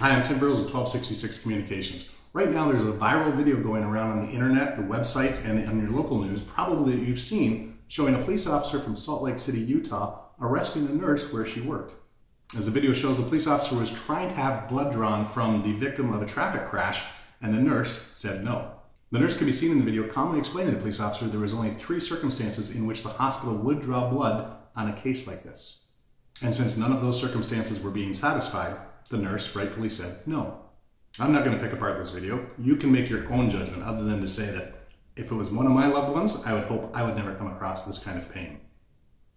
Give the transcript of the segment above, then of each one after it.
Hi, I'm Tim Burrows with 1266 Communications. Right now there's a viral video going around on the internet, the websites, and on your local news, probably that you've seen, showing a police officer from Salt Lake City, Utah, arresting a nurse where she worked. As the video shows, the police officer was trying to have blood drawn from the victim of a traffic crash, and the nurse said no. The nurse can be seen in the video calmly explaining to the police officer there was only 3 circumstances in which the hospital would draw blood on a case like this. And since none of those circumstances were being satisfied, the nurse rightfully said no. I'm not going to pick apart this video. You can make your own judgment, other than to say that if it was one of my loved ones, I would hope I would never come across this kind of pain.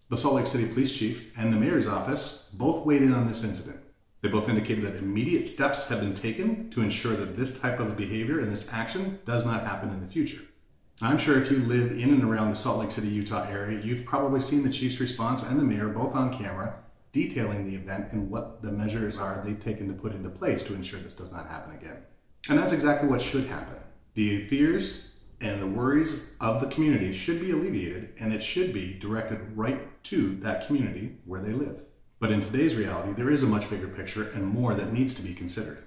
The Salt Lake City Police Chief and the Mayor's office both weighed in on this incident. They both indicated that immediate steps have been taken to ensure that this type of behavior and this action does not happen in the future. I'm sure if you live in and around the Salt Lake City, Utah area, you've probably seen the Chief's response and the Mayor both on camera detailing the event and what the measures are they've taken to put into place to ensure this does not happen again. And that's exactly what should happen. The fears and the worries of the community should be alleviated, and it should be directed right to that community where they live. But in today's reality, there is a much bigger picture and more that needs to be considered.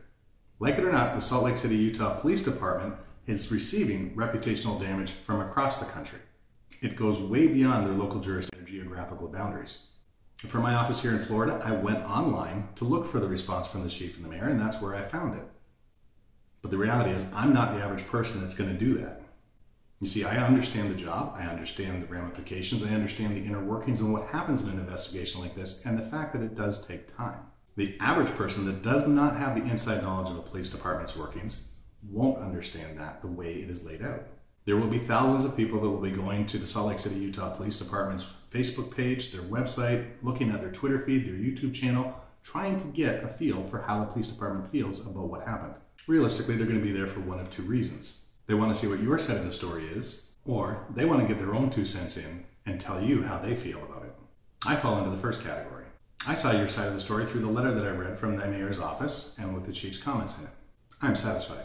Like it or not, the Salt Lake City, Utah Police Department is receiving reputational damage from across the country. It goes way beyond their local jurisdiction or geographical boundaries. For my office here in Florida, I went online to look for the response from the chief and the mayor, and that's where I found it. But the reality is, I'm not the average person that's going to do that. You see, I understand the job, I understand the ramifications, I understand the inner workings and what happens in an investigation like this, and the fact that it does take time. The average person that does not have the inside knowledge of a police department's workings won't understand that the way it is laid out. There will be thousands of people that will be going to the Salt Lake City, Utah Police Department's Facebook page, their website, looking at their Twitter feed, their YouTube channel, trying to get a feel for how the police department feels about what happened. Realistically, they're going to be there for one of 2 reasons. They want to see what your side of the story is, or they want to get their own 2 cents in and tell you how they feel about it. I fall into the first category. I saw your side of the story through the letter that I read from the mayor's office and with the chief's comments in it. I'm satisfied.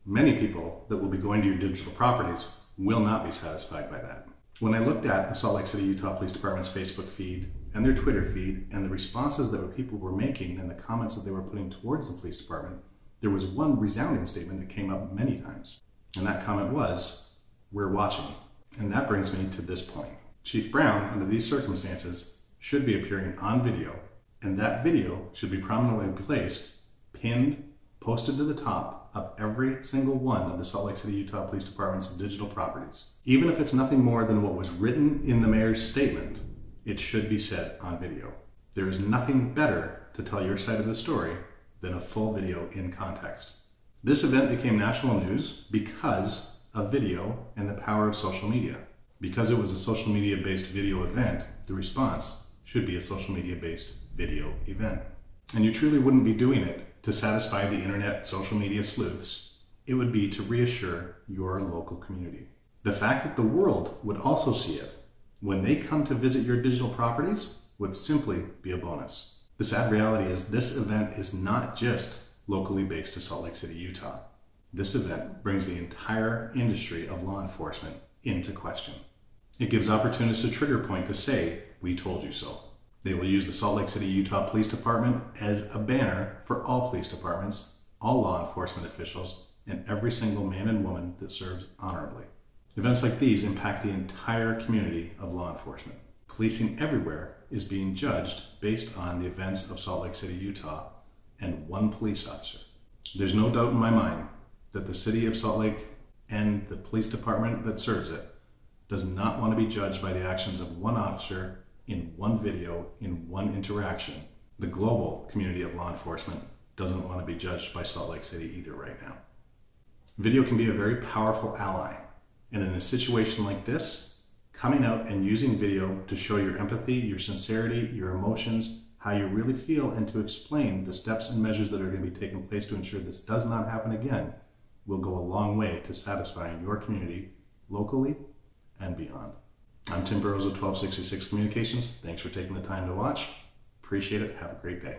Many people that will be going to your digital properties will not be satisfied by that. When I looked at the Salt Lake City, Utah Police Department's Facebook feed and their Twitter feed and the responses that people were making and the comments that they were putting towards the police department, there was one resounding statement that came up many times. And that comment was, "We're watching." And that brings me to this point. Chief Brown, under these circumstances, should be appearing on video, and that video should be prominently placed, pinned, posted to the top of every single one of the Salt Lake City, Utah Police Department's digital properties. Even if it's nothing more than what was written in the mayor's statement, it should be said on video. There is nothing better to tell your side of the story than a full video in context. This event became national news because of video and the power of social media. Because it was a social media-based video event, the response should be a social media-based video event. And you truly wouldn't be doing it to satisfy the internet social media sleuths. It would be to reassure your local community. The fact that the world would also see it when they come to visit your digital properties would simply be a bonus. The sad reality is this event is not just locally based to Salt Lake City, Utah. This event brings the entire industry of law enforcement into question. It gives opportunists a trigger point to say, "We told you so." They will use the Salt Lake City, Utah Police Department as a banner for all police departments, all law enforcement officials, and every single man and woman that serves honorably. Events like these impact the entire community of law enforcement. Policing everywhere is being judged based on the events of Salt Lake City, Utah, and one police officer. There's no doubt in my mind that the city of Salt Lake and the police department that serves it does not want to be judged by the actions of one officer in one video, in one interaction. The global community of law enforcement doesn't want to be judged by Salt Lake City either right now. Video can be a very powerful ally, and in a situation like this, coming out and using video to show your empathy, your sincerity, your emotions, how you really feel, and to explain the steps and measures that are going to be taking place to ensure this does not happen again, will go a long way to satisfying your community locally and beyond. I'm Tim Burrows with 1266 Communications. Thanks for taking the time to watch. Appreciate it. Have a great day.